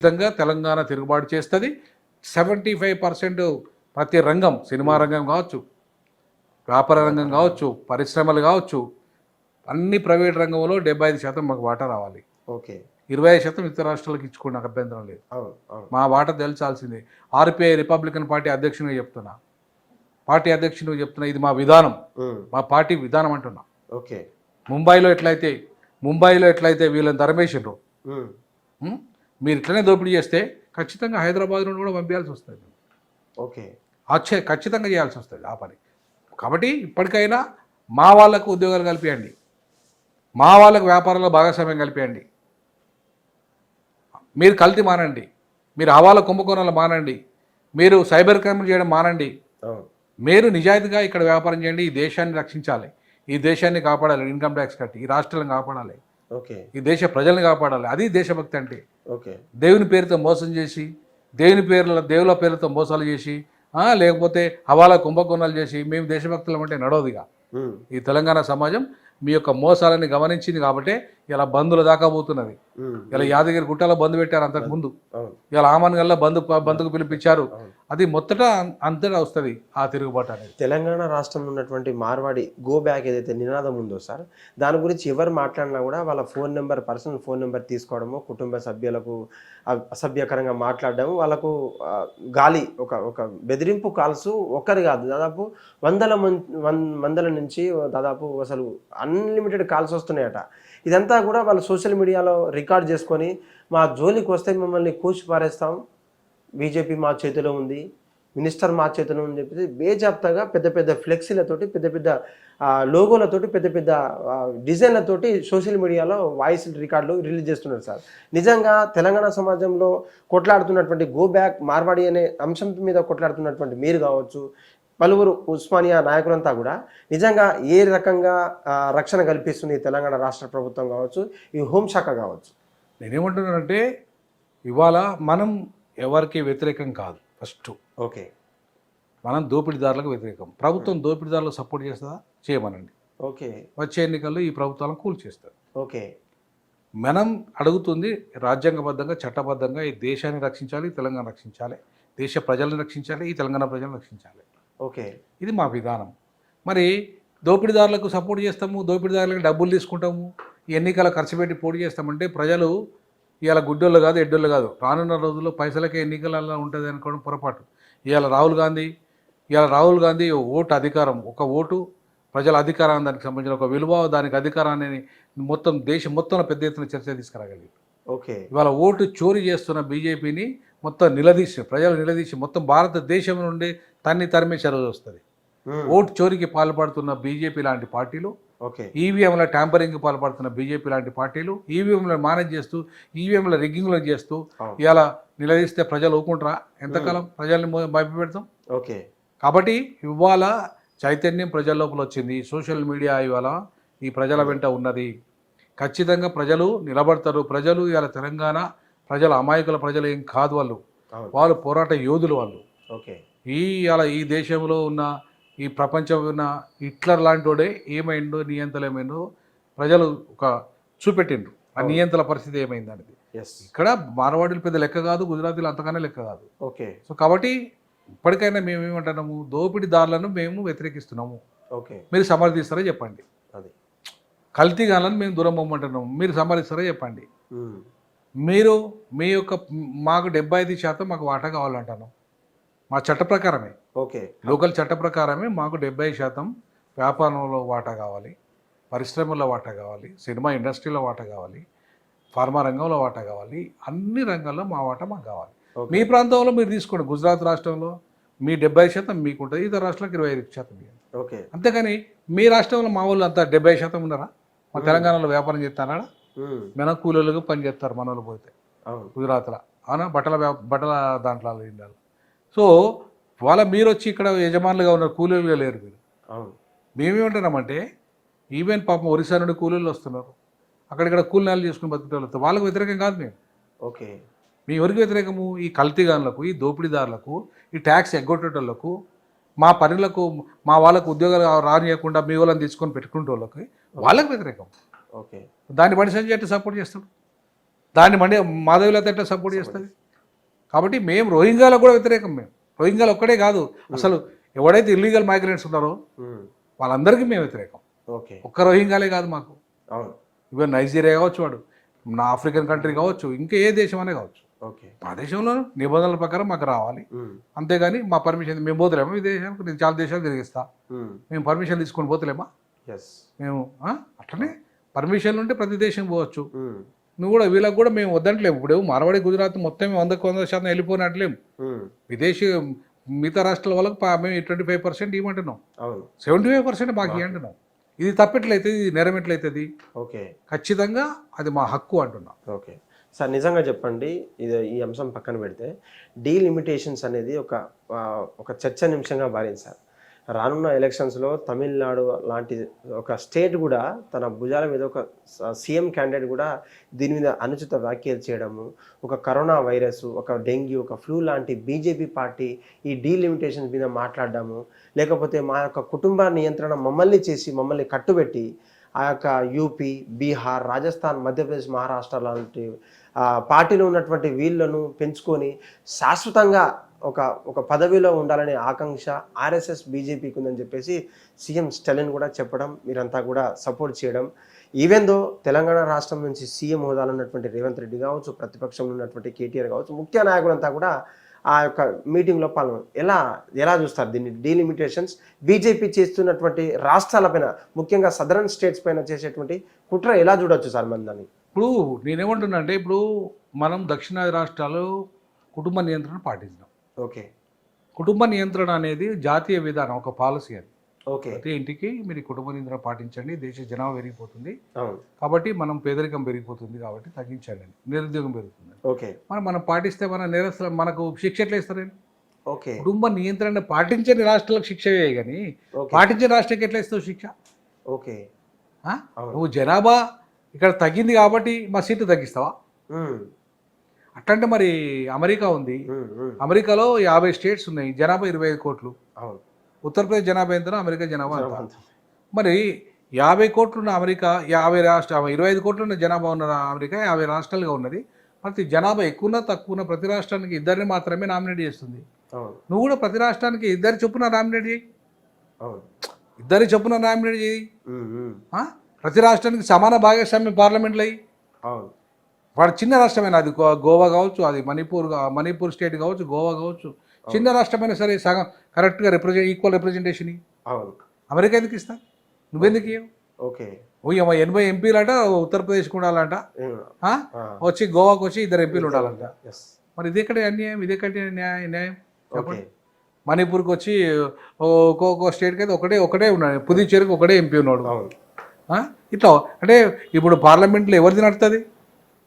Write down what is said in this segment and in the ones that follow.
ఖచ్చితంగా తెలంగాణ తిరుగుబాటు చేస్తుంది. 75% ప్రతి రంగం, సినిమా రంగం కావచ్చు, వ్యాపార రంగం కావచ్చు, పరిశ్రమలు కావచ్చు, అన్ని ప్రైవేట్ రంగంలో 75% మాకు వాటా రావాలి. ఓకే. 25% ఇతర రాష్ట్రాలకు ఇచ్చుకోండి, నాకు అభ్యంతరం లేదు. మా వాటా తెలిసాల్సిందే. ఆర్పిఐ రిపబ్లికన్ పార్టీ అధ్యక్షునిగా చెప్తున్నా, పార్టీ అధ్యక్షునిగా చెప్తున్నా, ఇది మా విధానం, మా పార్టీ విధానం అంటున్నా. ఓకే. ముంబైలో ఎట్లయితే వీళ్ళని తరమేసిండ్రు, మీరు ఇట్లనే దోపిడీ చేస్తే ఖచ్చితంగా హైదరాబాద్ నుండి కూడా పంపించాల్సి వస్తుంది. ఓకే. ఖచ్చితంగా చేయాల్సి వస్తుంది ఆ పని. కాబట్టి ఇప్పటికైనా మా వాళ్ళకు ఉద్యోగాలు కల్పించండి, మా వాళ్ళకు వ్యాపారంలో భాగస్వామ్యం కల్పించండి. మీరు కల్తీ మానండి, మీరు హవాలా కుంభకోణాలు మానండి, మీరు సైబర్ క్రైమ్ చేయడం మానండి, మీరు నిజాయితీగా ఇక్కడ వ్యాపారం చేయండి. ఈ దేశాన్ని రక్షించాలి, ఈ దేశాన్ని కాపాడాలి, ఇన్కమ్ ట్యాక్స్ కట్టి ఈ రాష్ట్రాలను కాపాడాలి, ఈ దేశ ప్రజల్ని కాపాడాలి. అది దేశభక్తి అంటే. దేవుని పేరుతో మోసం చేసి, దేవుల పేరుతో మోసాలు చేసి, లేకపోతే హవాలా కుంభకోణాలు చేసి మేము దేశభక్తులం అంటే నడవదుగా. ఈ తెలంగాణ సమాజం మీ యొక్క మోసాలని గమనించింది కాబట్టి ఇలా బంధుల దాకా పోతున్నది. ఇలా యాదగిరి గుట్టలో బంధు పెట్టారు అంతకుముందు, ఇలా ఆమన్గల్లో బంధుకు పిలిపించారు. అది మొత్తట అంతటా వస్తుంది ఆ తిరుగుబాటు అనేది. తెలంగాణ రాష్ట్రంలో ఉన్నటువంటి మార్వాడి గో బ్యాక్ ఏదైతే నినాదం ఉందో సార్, దాని గురించి ఎవరు మాట్లాడినా కూడా వాళ్ళ phone number, personal phone number తీసుకోవడము, కుటుంబ సభ్యులకు అసభ్యకరంగా మాట్లాడడము, వాళ్ళకు గాలి ఒక బెదిరింపు కాల్స్ ఒక్కరి కాదు, దాదాపు వందల నుంచి దాదాపు అసలు అన్లిమిటెడ్ కాల్స్ వస్తున్నాయట. ఇదంతా కూడా వాళ్ళు సోషల్ మీడియాలో రికార్డ్ చేసుకొని మా జోలికి వస్తే మిమ్మల్ని కూర్చి పారేస్తాం, బీజేపీ మా చేతిలో ఉంది, మినిస్టర్ మా చేతిలో అని చెప్పి బేజాప్తాగా పెద్ద పెద్ద ఫ్లెక్సీలతోటి, పెద్ద పెద్ద లోగోలతోటి, పెద్ద పెద్ద డిజైన్లతోటి సోషల్ మీడియాలో వాయిస్ రికార్డులు రిలీజ్ చేస్తున్నారు సార్. నిజంగా తెలంగాణ సమాజంలో కొట్లాడుతున్నటువంటి గో బ్యాక్ మార్వాడి అనే అంశం మీద కొట్లాడుతున్నటువంటి మీరు కావచ్చు, పలువురు ఉస్మానియా నాయకులంతా కూడా నిజంగా ఏ రకంగా రక్షణ కల్పిస్తుంది తెలంగాణ రాష్ట్ర ప్రభుత్వం కావచ్చు, ఈ హోంశాఖ కావచ్చు? నేనేమంటున్నానంటే ఇవాళ మనం ఎవరికి వ్యతిరేకం కాదు. ఫస్ట్ ఓకే, మనం దోపిడీదారులకు వ్యతిరేకం. ప్రభుత్వం దోపిడీదారులకు సపోర్ట్ చేస్తుందా? చేయమనండి. ఓకే. వచ్చే ఎన్నికల్లో ఈ ప్రభుత్వాలను కూల్చేస్తారు. ఓకే. మనం అడుగుతుంది రాజ్యాంగబద్ధంగా, చట్టబద్ధంగా ఈ దేశాన్ని రక్షించాలి, తెలంగాణ రక్షించాలి, దేశ ప్రజలను రక్షించాలి, ఈ తెలంగాణ ప్రజలను రక్షించాలి. ఓకే. ఇది మా విధానం. మరి దోపిడీదారులకు సపోర్ట్ చేస్తాము, దోపిడీదారులకు డబ్బులు తీసుకుంటాము, ఈ ఎన్నికల ఖర్చు పెట్టి పోటీ చేస్తామంటే ప్రజలు ఇవాళ గుడ్డోళ్ళు కాదు, ఎడ్డోళ్ళు కాదు. రానున్న రోజుల్లో పైసలకే ఎన్నికలలో ఉంటుంది అనుకోవడం పొరపాటు. ఇవాళ రాహుల్ గాంధీ ఓటు అధికారం, ఒక ఓటు ప్రజల అధికారాన్ని, దానికి సంబంధించిన ఒక విలువ, దానికి అధికారాన్ని మొత్తం దేశం మొత్తం పెద్ద ఎత్తున చర్చ తీసుకురాగలిగారు. ఓకే. ఇవాళ ఓటు చోరీ చేస్తున్న బీజేపీని మొత్తం నిలదీసి, ప్రజలు నిలదీసి మొత్తం భారతదేశం నుండి తరిమేసే రోజు వస్తుంది. ఓటు చోరీకి పాల్పడుతున్న బీజేపీ లాంటి పార్టీలు, ఈవీఎంల ట్యాంపరింగ్కి పాల్పడుతున్న బీజేపీ లాంటి పార్టీలు, ఈవీఎంల మేనేజ్ చేస్తూ, ఈవీఎంల రిగ్గింగ్లు చేస్తూ ఇవాళ నిలదీస్తే ప్రజలు ఊరుకుంటారా? ఎంతకాలం ప్రజల్ని భయపెడతాం? ఓకే. కాబట్టి ఇవాళ చైతన్యం ప్రజల లోపల వచ్చింది. సోషల్ మీడియా ఇవాళ ఈ ప్రజల వెంట ఉన్నది. ఖచ్చితంగా ప్రజలు నిలబడతారు. ప్రజలు ఇవాళ తెలంగాణ ప్రజల అమాయకుల ప్రజలు ఏం కాదు, వాళ్ళు పోరాట యోధులు. వాళ్ళు ఇవాళ ఈ దేశంలో ఉన్న, ఈ ప్రపంచం ఉన్న హిట్లర్ లాంటి వాడే ఏమైందో, నియంత్రణ ఏమైందో ప్రజలు ఒక చూపెట్టిండ్రు. ఆ నియంత్రణ పరిస్థితి ఏమైంది అనేది. ఇక్కడ మార్వాడీలు పెద్ద లెక్క కాదు, గుజరాతీలు అంతకన్నా లెక్క కాదు. ఓకే. సో కాబట్టి ఇప్పటికైనా మేము ఏమంటున్నాము, దోపిడీదారులను మేము వ్యతిరేకిస్తున్నాము. ఓకే. మీరు సమర్థిస్తారా చెప్పండి. అది కల్తీగాలను మేము దూరం పోమంటున్నాము, మీరు సమర్థిస్తారా చెప్పండి. మీరు మాకు 75% మాకు వాటా కావాలంటాను. మా చట్ట ప్రకారమే, ఓకే, లోకల్ చట్ట ప్రకారమే మాకు 70% వ్యాపారంలో వాటా కావాలి, పరిశ్రమల్లో వాటా కావాలి, సినిమా ఇండస్ట్రీలో వాటా కావాలి, ఫార్మా రంగంలో వాటా కావాలి, అన్ని రంగాల్లో మా వాటా మాకు కావాలి. మీ ప్రాంతంలో మీరు తీసుకోండి. గుజరాత్ రాష్ట్రంలో మీ 70% మీకు ఉంటుంది, ఇతర రాష్ట్రాలకు 25%. ఓకే. అంతేకాని మీ రాష్ట్రంలో మా వాళ్ళు అంతా 70% ఉన్నారా? మా తెలంగాణలో వ్యాపారం చేస్తారా? మన కూలీలకు పని చేస్తారు మన వాళ్ళు పోతే గుజరాత్లో, అవునా? బట్టల దాంట్లో ఇండియాలో. సో మీరు వచ్చి ఇక్కడ యజమానులుగా ఉన్నారు, కూలీలుగా లేరు మీరు. మేమేమంటున్నామంటే ఈవెన్ పాపం ఒరిస్సా నుండి కూలీలు వస్తున్నారు, అక్కడిక్కడ కూలీనాలు చేసుకుని బతుకుతారు, వాళ్ళకు వ్యతిరేకం కాదు మేము. ఓకే. మీ ఎవరికి వ్యతిరేకము? ఈ కల్తీగానులకు, ఈ దోపిడీదారులకు, ఈ ట్యాక్స్ ఎగ్గొట్టేటోళ్లకు, మా పనులకు, మా వాళ్ళకు ఉద్యోగాలు రానియకుండా మీ వాళ్ళని తీసుకొని పెట్టుకుంటే వాళ్ళకి వ్యతిరేకం. ఓకే. దాన్ని బండి సంజయ్ అంటే సపోర్ట్ చేస్తాడు. దాన్ని మాధవీలత ఎట్లా సపోర్ట్ చేస్తుంది? కాబట్టి మేము రోహింగ్యాలకు కూడా వ్యతిరేకం. మేము రోహింగ్యాలు ఒక్కడే కాదు, అసలు ఎవడైతే ఇల్లీగల్ మైగ్రెంట్స్ ఉన్నారో వాళ్ళందరికీ మేము వ్యతిరేకం. ఓకే, ఒక్క రోహింగ్యాలే కాదు మాకు. అవును, ఈవెన్ నైజీరియా కావచ్చు, వాడు నా ఆఫ్రికన్ కంట్రీ కావచ్చు, ఇంకా ఏ దేశం అనే కావచ్చు, ఓకే, మా దేశంలో నిబంధనల ప్రకారం మాకు రావాలి. అంతేగాని మా పర్మిషన్ మేము పోతలేమా ఈ దేశానికి? నేను చాలా దేశాలు తిరిగిస్తా, మేము పర్మిషన్ తీసుకొని పోతలేమా? మేము అట్లనే పర్మిషన్లు ఉంటే ప్రతి దేశం పోవచ్చు. నువ్వు కూడా వీళ్ళకి కూడా మేము వద్దంటలేము. ఇప్పుడు మార్వాడి గుజరాత్ మొత్తం 100% వెళ్ళిపోయినట్లేము. విదేశీ మిగతా రాష్ట్రాల వాళ్ళకి మేము 25% ఇవ్వమంటున్నాం, 75% మాకు ఇవ్వంటున్నాం. ఇది తప్పెట్లయితే, ఇది నేరం ఎట్లయితుంది? ఓకే, ఖచ్చితంగా అది మా హక్కు అంటున్నాం. ఓకే సార్, నిజంగా చెప్పండి, ఈ అంశం పక్కన పెడితే డీలిమిటేషన్స్ అనేది ఒక చర్చనీయాంశంగా మారింది సార్. రానున్న ఎలక్షన్స్లో తమిళనాడు లాంటి ఒక స్టేట్ కూడా తన భుజాల మీద ఒక సీఎం క్యాండిడేట్ కూడా దీని మీద అనుచిత వ్యాఖ్యలు చేయడము, ఒక కరోనా వైరస్, ఒక డెంగ్యూ, ఒక ఫ్లూ లాంటి బీజేపీ పార్టీ ఈ డీలిమిటేషన్స్ మీద మాట్లాడడము, లేకపోతే మా యొక్క కుటుంబ నియంత్రణ మమ్మల్ని కట్టుబెట్టి ఆ యొక్క యూపీ, బీహార్, రాజస్థాన్, మధ్యప్రదేశ్, మహారాష్ట్ర లాంటి పార్టీలో ఉన్నటువంటి వీళ్ళను పెంచుకొని శాశ్వతంగా ఒక పదవిలో ఉండాలనే ఆకాంక్ష ఆర్ఎస్ఎస్ బీజేపీకి ఉందని చెప్పేసి సీఎం స్టాలిన్ కూడా చెప్పడం, మీరంతా కూడా సపోర్ట్ చేయడం. ఈవెన్ దో తెలంగాణ రాష్ట్రం నుంచి సీఎం హోదాలో ఉన్నటువంటి రేవంత్ రెడ్డి కావచ్చు, ప్రతిపక్షంలో ఉన్నటువంటి కేటీఆర్ కావచ్చు, ముఖ్య నాయకులంతా కూడా ఆ యొక్క మీటింగ్లో ఎలా చూస్తారు దీన్ని? డీలిమిటేషన్స్ బీజేపీ చేస్తున్నటువంటి రాష్ట్రాలపైన, ముఖ్యంగా సదరన్ స్టేట్స్ పైన చేసేటువంటి కుట్ర ఎలా చూడొచ్చు సార్ మన దాన్ని? ఇప్పుడు నేనేమంటున్నా అంటే, ఇప్పుడు మనం దక్షిణాది రాష్ట్రాలు కుటుంబ నియంత్రణ పాటించినాం. ఓకే, కుటుంబ నియంత్రణ అనేది జాతీయ విధానం, ఒక పాలసీ అది. ఓకే, ప్రతి ఇంటికి మీరు కుటుంబ నియంత్రణ పాటించండి, దేశ జనాభా పెరిగిపోతుంది అవును, కాబట్టి మనం పేదరికం పెరిగిపోతుంది కాబట్టి తగ్గించండి, నిరుద్యోగం పెరుగుతుంది. ఓకే, మనం పాటిస్తే మన నేరస్తులు మనకు శిక్ష ఎట్లా ఇస్తారండి? ఓకే, కుటుంబ నియంత్రణ పాటించని రాష్ట్రాలకు శిక్ష వేయ, కానీ పాటించని రాష్ట్రానికి ఎట్లా ఇస్తావు శిక్ష? ఓకే, నువ్వు జనాభా ఇక్కడ తగ్గింది కాబట్టి మా సీట్లు తగ్గిస్తావా? అట్లంటే మరి అమెరికా ఉంది, అమెరికాలో 50 స్టేట్స్ ఉన్నాయి, జనాభా 25 కోట్లు. ఉత్తరప్రదేశ్ జనాభా ఎంతనో అమెరికా జనాభా అంత. మరి 50 కోట్లు ఉన్న అమెరికా 25 కోట్లు ఉన్న జనాభా ఉన్న అమెరికా 50 రాష్ట్రాలుగా ఉన్నది. ప్రతి జనాభా ఎక్కువ తక్కువ ప్రతి రాష్ట్రానికి ఇద్దరిని మాత్రమే నామినేట్ చేస్తుంది. నువ్వు కూడా ప్రతి రాష్ట్రానికి ఇద్దరి చొప్పున నామినేట్ చేయి, ఇద్దరి చొప్పున నామినేట్ చేయి. ప్రతి రాష్ట్రానికి సమాన భాగస్వామ్యం పార్లమెంట్లో అయ్యి. వాడు చిన్న రాష్ట్రమైనా, అది గోవా కావచ్చు, అది మణిపూర్ స్టేట్ కావచ్చు, గోవా కావచ్చు, చిన్న రాష్ట్రమైనా సరే సగం కరెక్ట్గా ఈక్వల్ రిప్రజెంటేషన్. అమెరికా ఎందుకు ఇస్తా? నువ్వెందుకు ఇవ్వవు? ఓకే, 80 ఎంపీలు అంట ఉత్తరప్రదేశ్కి ఉండాలంట, వచ్చి గోవాకు వచ్చి 2 ఎంపీలు ఉండాలంట. మరి ఇది ఎక్కడ అన్యాయం? ఇది ఎక్కడ న్యాయం చెప్పండి? మణిపూర్కి వచ్చి ఒక్కొక్క స్టేట్కి అయితే ఒకటే ఉన్నాడు, పుదుచ్చేరికి ఒకటే ఎంపీ ఉన్నాడు. ఇట్లా అంటే ఇప్పుడు పార్లమెంట్లో ఎవరిది నడుతుంది?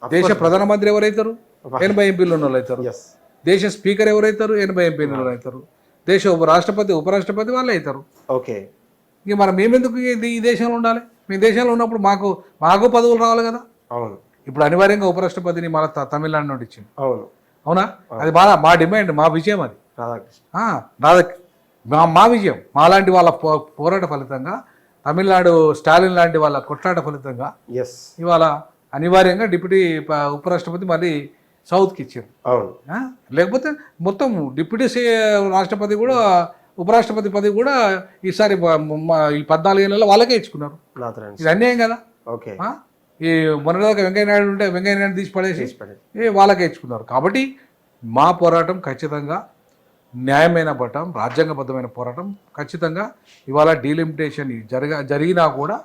దేశ ప్రధానమంత్రి ఎవరైతారు? 80 ఎంపీలు ఉన్న వాళ్ళు అవుతారు. దేశ స్పీకర్ ఎవరైతారు? 80 ఎంపీలు అవుతారు. దేశ రాష్ట్రపతి, ఉపరాష్ట్రపతి వాళ్ళే అవుతారు. ఓకే, ఇంక మనం మేమెందుకు ఈ దేశంలో ఉండాలి? మీ దేశంలో ఉన్నప్పుడు మాకు పదవులు రావాలి కదా. అవును, ఇప్పుడు అనివార్యంగా ఉపరాష్ట్రపతిని మన తమిళనాడు నుండి ఇచ్చింది. అవునా? అది మా డిమాండ్, మా విజయం అది. మా విజయం, మాలాంటి వాళ్ళ పోరాట ఫలితంగా, తమిళనాడు స్టాలిన్ లాంటి వాళ్ళ కొట్లాట ఫలితంగా ఇవాళ అనివార్యంగా డిప్యూటీ ఉపరాష్ట్రపతి మళ్ళీ సౌత్కి ఇచ్చారు. లేకపోతే మొత్తం డిప్యూటీ రాష్ట్రపతి కూడా, ఉపరాష్ట్రపతి పదవి కూడా ఈసారి ఈ 14 ఏళ్ళలో వాళ్ళకే ఇచ్చుకున్నారు. ఇది అన్యాయం కదా. ఈ మొన్నదాకా వెంకయ్యనాయుడు ఉంటే వెంకయ్యనాయుడు తీసి పడేసి వాళ్ళకే ఇచ్చుకున్నారు. కాబట్టి మా పోరాటం ఖచ్చితంగా న్యాయమైన పోరాటం, రాజ్యాంగబద్ధమైన పోరాటం. ఖచ్చితంగా ఇవాళ డీలిమిటేషన్ జరిగినా కూడా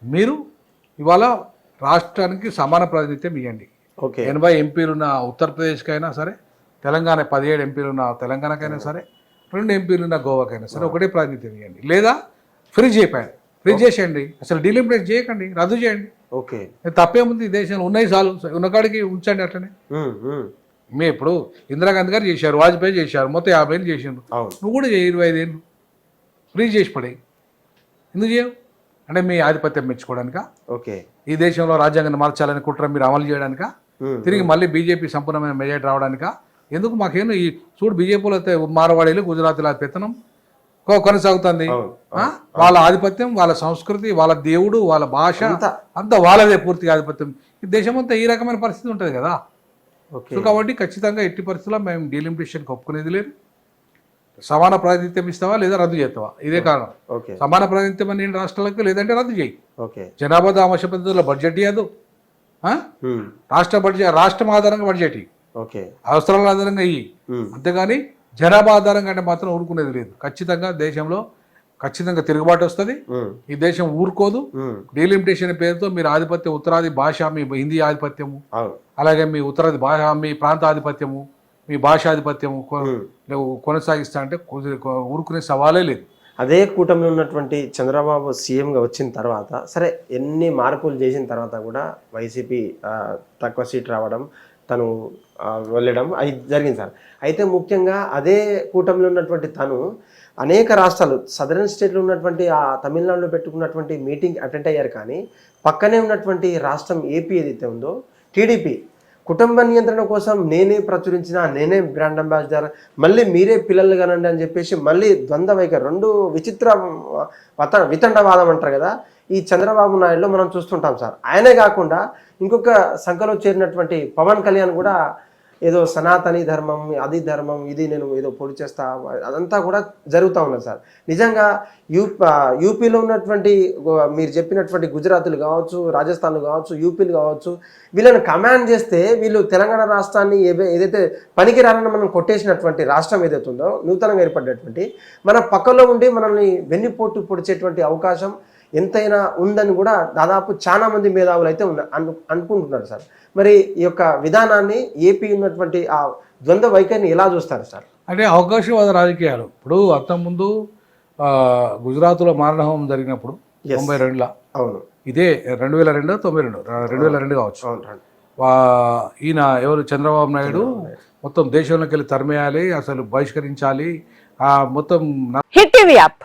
మీరు ఇవాళ రాష్ట్రానికి సమాన ప్రాతినిధ్యం ఇవ్వండి. 80 ఎంపీలు ఉన్న ఉత్తరప్రదేశ్కైనా సరే, తెలంగాణ 17 ఎంపీలు ఉన్న తెలంగాణకైనా సరే, 2 ఎంపీలు ఉన్న గోవాకైనా సరే ఒకటే ప్రాతినిధ్యం ఇవ్వండి. లేదా ఫ్రీజ్ చేసేయండి, అసలు డీలిమిటేట్ చేయకండి, రద్దు చేయండి. ఓకే, తప్పేముంది? ఈ దేశంలో ఉన్నాయి చాలు, ఉన్నకాడికి ఉంచండి. అట్లనే ఇప్పుడు ఇందిరాగాంధీ గారు చేశారు, వాజ్పేయి చేశారు, మొత్తం 50 ఏళ్ళు చేసిండ్రు. నువ్వు కూడా చేయి 25 ఏళ్ళు, ఫ్రీజ్ చేసి పడే. ఎందుకు చేయవు? అంటే మీ ఆధిపత్యం మెచ్చుకోవడానిక? ఓకే, ఈ దేశంలో రాజ్యాంగాన్ని మార్చాలని కుట్ర మీరు అమలు చేయడానిక? తిరిగి మళ్ళీ బీజేపీ సంపూర్ణమైన మెజారిటీ రావడానిక? ఎందుకు? మాకేమో ఈ చూడు, బీజేపీలో అయితే మార్వాడీలు, గుజరాతీలో పెత్తనం, కొనసాగుతుంది. అవును, ఆ? వాళ్ళ ఆధిపత్యం, వాళ్ళ సంస్కృతి, వాళ్ళ దేవుడు, వాళ్ళ భాష అంతా వాళ్ళదే పూర్తిగా ఆధిపత్యం. ఈ దేశం అంతా ఈ రకమైన పరిస్థితి ఉంటుంది కదా. ఓకే. సో కాబట్టి ఖచ్చితంగా ఎట్టి పరిస్థితుల్లో మేము డీలిమిటేషన్కి ఒప్పుకునేది లేదు. సమాన ప్రాతినిధ్యం ఇస్తావా లేదా రద్దు చేస్తావా, ఇదే కారణం. ఓకే. సమాన ప్రాతినిధ్యం అని రాష్ట్రాలకు, లేదంటే రద్దు చేయి. ఓకే. జనాభా దామాష పద్ధతిలో బడ్జెట్ ఇవ్వదు. రాష్ట్ర బడ్జెట్, రాష్ట్రం ఆధారంగా బడ్జెట్ ఇవ్వు, ఓకే. అవసరాల ఆధారంగా ఇయ్యి. అంతేగాని జనాభా ఆధారంగా అంటే మాత్రం ఊరుకునేది లేదు. ఖచ్చితంగా దేశంలో ఖచ్చితంగా తిరుగుబాటు వస్తుంది. ఈ దేశం ఊరుకోదు. డీలిమిటేషన్ పేరుతో మీరు ఆధిపత్యం, ఉత్తరాది భాష మీ హిందీ ఆధిపత్యము, అలాగే మీ ఉత్తరాది భాష మీ ప్రాంత ఆధిపత్యము, మీ భాషాధిపత్యము కొనసాగిస్తా అంటే ఊరుకునే సవాలే లేదు. అదే కూటమిలో ఉన్నటువంటి చంద్రబాబు సీఎంగా వచ్చిన తర్వాత సరే ఎన్ని మార్పులు చేసిన తర్వాత కూడా వైసీపీ తక్కువ సీట్ రావడం, తను వెళ్ళడం అది జరిగింది సార్. అయితే ముఖ్యంగా అదే కూటమిలో ఉన్నటువంటి తను అనేక రాష్ట్రాలు సదరన్ స్టేట్లో ఉన్నటువంటి ఆ తమిళనాడులో పెట్టుకున్నటువంటి మీటింగ్ అటెండ్ అయ్యారు. కానీ పక్కనే ఉన్నటువంటి రాష్ట్రం ఏపీ ఏదైతే ఉందో టీడీపీ కుటుంబ నియంత్రణ కోసం నేనే ప్రచురించిన, నేనే బ్రాండ్ అంబాసిడర్, మళ్ళీ మీరే పిల్లలు కానండి అని చెప్పేసి మళ్ళీ ద్వంద్వ వైఖరి, రెండు విచిత్ర వితండవాదం అంటారు కదా, ఈ చంద్రబాబు నాయుడులో మనం చూస్తుంటాం సార్. ఆయనే కాకుండా ఇంకొక సంఖలో చేరినటువంటి పవన్ కళ్యాణ్ కూడా ఏదో సనాతని ధర్మం, అది ధర్మం, ఇది నేను ఏదో పొడి చేస్తా, అదంతా కూడా జరుగుతూ ఉన్నది సార్. నిజంగా యూపీలో ఉన్నటువంటి మీరు చెప్పినటువంటి గుజరాత్లు కావచ్చు, రాజస్థాన్లు కావచ్చు, యూపీలు కావచ్చు, వీళ్ళని కమాండ్ చేస్తే వీళ్ళు తెలంగాణ రాష్ట్రాన్ని ఏదైతే పనికిరాలని మనం కొట్టేసినటువంటి రాష్ట్రం ఏదైతే ఉందో నూతనంగా ఏర్పడినటువంటి, మన పక్కలో ఉండి మనల్ని వెన్నుపోటు పొడిచేటువంటి అవకాశం ఎంతైనా ఉందని కూడా దాదాపు చాలా మంది మేధావులు అయితే అనుకుంటున్నారు సార్. మరి ఈ యొక్క విధానాన్ని ఏపీ ఉన్నటువంటి ఆ ద్వంద్వ వైఖరిని ఎలా చూస్తారు సార్? అంటే అవకాశవాద రాజకీయాలు. ఇప్పుడు అంతకుముందు గుజరాత్లో మారణహోమం జరిగినప్పుడు 92లో, అవును, ఇదే 2002 2002 కావచ్చు, ఈయన ఎవరు చంద్రబాబు నాయుడు మొత్తం దేశంలోకి వెళ్ళి తరిమేయాలి, అసలు బహిష్కరించాలి మొత్తం హిట్ టీవీ యాప్.